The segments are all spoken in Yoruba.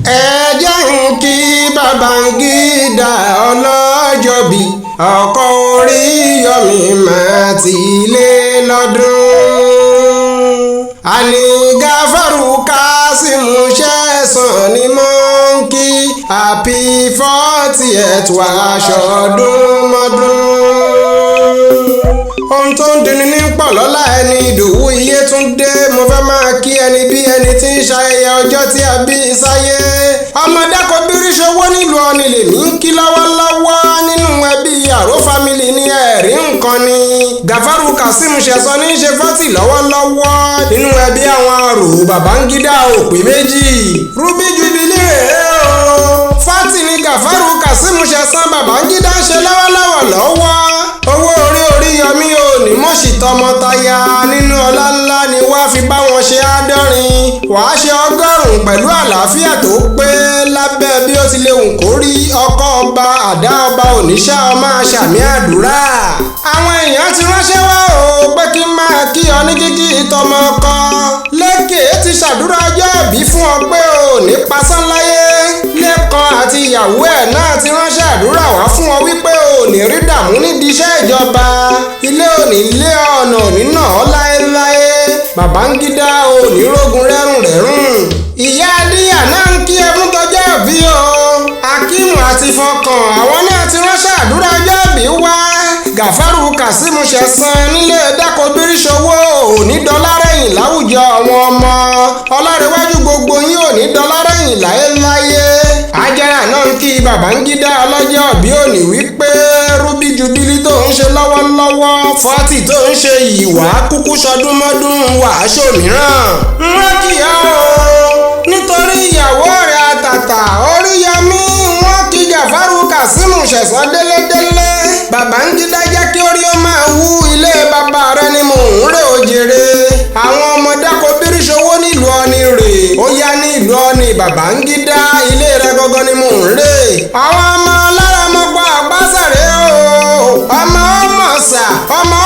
ẹ jẹ́ n kí Babangida ọlọ́jọ́bí ọkọ Oríyọ̀mí máa ti lé lọ́dún. àní Gáfárù Kásímù Ṣẹ̀san ni mo ń kí happy 40th wá ṣọdún mọ́dún. ohun tó ń dunni ní pọ̀ lọ́la ẹni Ìdòwú Iyétúndé mo fẹ́ máa kí ẹni bí ẹni tí ń ṣayẹyẹ ọjọ́ tí a bí sáyé. ọmọdé kò bírí ṣòwò nílùú Ọ̀nì lèmi ń kí lọ́wọ́lọ́wọ́ nínú ẹbí Àró family ní ẹ̀rí nǹkan ni. Gáfárù Kásímù Ṣẹ̀san ní í ṣe 40 lọ́wọ́lọ́wọ́ nínú ẹbí àwọn Àró. Babangida ò pé méjì. Ruby Jubilee rèé o. 40 ni Gáfárù Kásímù Ṣẹ̀san Babangida ń ṣe lọ́wọ́. owó orí Oríyọ̀mí ò ní mọ̀ṣì tọmọtaya nínú ọlá ńlá ni wàá fi bá wọn ṣe àádọ́rin. wàá ṣe 100 pẹ̀lú àlàáfíà tó pé lábẹ́ bí ó ti lè hùn kó rí ọkọ ọba àdá ọba òníṣà ọmọ àṣàmì àdúrà. àwọn èèyàn ti ránṣẹ́ wá o pé kí n máa kí ọ ní kíkí ìtọ́mọ ọkọ. Lékè ti ṣàdúrà ọjọ́ ìbí fún ọ pé o ní pasán láyé. Lékan àti ìyàwó ẹ̀ náà ti ránṣẹ́ àdúrà wá fún ọ wípé o ní rí dààmú nídìí iṣẹ́ ìjọba. ilé òní ilé ọ̀nà òní náà láéláé. Babangida ò ní rógun rẹ́rùn. ìyá Adíyà náà ń kí ẹ fún tọjọ́ ìbí o. Akímù àti Fọkàn àwọn náà ti ránṣẹ́ àdúrà ọjọ́ ìbí wá. Gáfárù Kásímù Ṣẹ̀san nílé dákọ̀bírí ṣòwò òní dọ́lárẹ̀yìn láwùjọ àwọn ọmọ. Ọlárẹ̀wájú gbogbo yín òní dọ́lárẹ̀yìn láéláyé. Àjàrà náà ń kí Babangida ọlọ́jọ́ ìbí òní wípé Ruby Jubilee tó ń ṣe lọ́wọ́lọ́wọ́ 40 tó ń ṣe yìí wá kúkú ṣọdún mọ́dún wàá ṣòmíràn. wọ́n kì í o nítorí ìyàwó rẹ̀ àtàtà Oríyọ̀mí wọ́n kí Gáfárù Kásímù Ṣẹ̀san délédélé. Babangida jẹ́ kí orí ó máa wú ilé bàbá rẹ ni mò ń rè òjèrè. àwọn ọmọ dákọ̀bírí ṣòwò nílùú Ọ̀nì rè ó yá ní ìlú Ọ̀nì Babangida ilé rẹ gangan ni mò ń rè. àwọn ọmọ lára mọ́gbà àgbàsàrè o. ọmọ ọmọọ̀sà ọmọ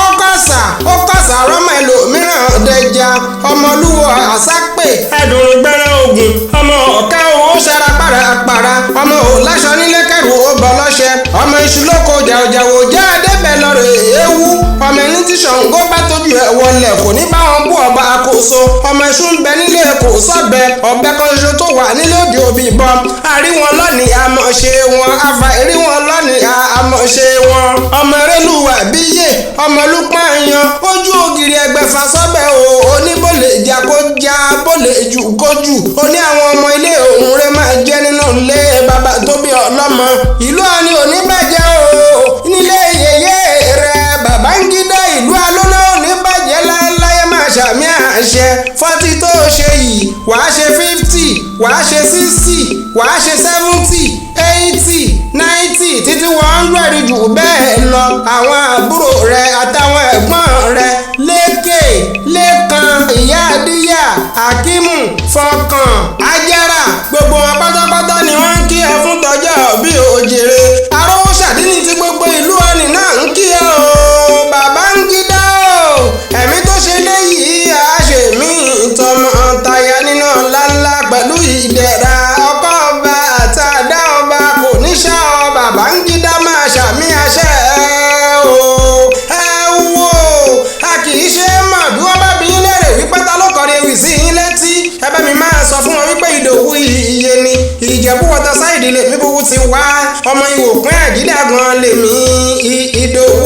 ọkọ̀sà rọ́mọ ẹlòmíràn dẹja ọmọlúwo àsápè ẹdùn gbẹrẹ ogun ọmọ ọ̀ká owó ṣara pàràpàrà ọmọ òláṣọ nílé kẹrù ó bọ lọ́ṣẹ ọmọ iṣu lóko jàwòjàwò jẹ́ adébẹ̀ lọ́rọ̀ ewu ọmọ ẹni tí Ṣàngó bá tójú ẹ̀ wọlé kò ní bá wọn bú ọba àkóso ọmọ iṣu ń bẹ nílé kò sọ́bẹ ọbẹ̀ kan ṣoṣo tó wà nílé òdì òbí bọ àrí wọn lọ́nìí àmọ̀ ṣe wọn afa èrí wọn lọ́nìí àmọ̀ ṣe wọn ọmọ erélùwà bíyè ọmọ olùpọ̀ yan ojú ògiri ẹgbẹ̀fà sọ́bẹ̀ o oníbòlè jà kó já bòlè jù kó jù ó ní àwọn ọmọ ilé òun rẹ máa jẹ́ nínú ilé bàbá tó bí ọlọ́mọ ìlú Ọ̀nì òní bàjẹ́ o nílé yèyé rẹ Babangida ìlú alóló òní bàjẹ́ láéláé máa ṣàmì àṣẹ 40 tó ṣe yìí wàá ṣe 50 wàá ṣe 60 wàá ṣe 70 80 90 títí 100 jù bẹ́ẹ̀ lọ àwọn àbúrò rẹ àtàwọn ẹ̀gbọ́n rẹ Lékan ìyá Adíyà Akímù Fọkàn Àjàrà gbogbo wọn pátápátá ni wọ́n ń kí ẹ fún tọjọ́ bí òjèrè. Arówó ṣàdínì tí gbogbo ìlú Ọ̀nì náà ń kí ẹ o. Babangida o ẹ̀mí tó ṣe léyìí àṣemí tọmọ taya nínú ńláńlá pẹ̀lú ìdẹ̀ra ọkọ ọba àtàdá ọba kò ní ṣá ọ Babangida máa ṣàmì àṣẹ o. ẹ wo a kì í ṣe mọ̀ bí wọ́n bá bí yín lérè wípé ta ló kọrin ewì sí yín létí ẹ bá mi máa sọ fún wọn wípé Ìdòwú iye ni Ìjẹ̀bú wọ́tọ̀ sáìdì lèmi búburú ti wá ọmọ Ìwòkun Àjídàgan lèmi Ìdòwú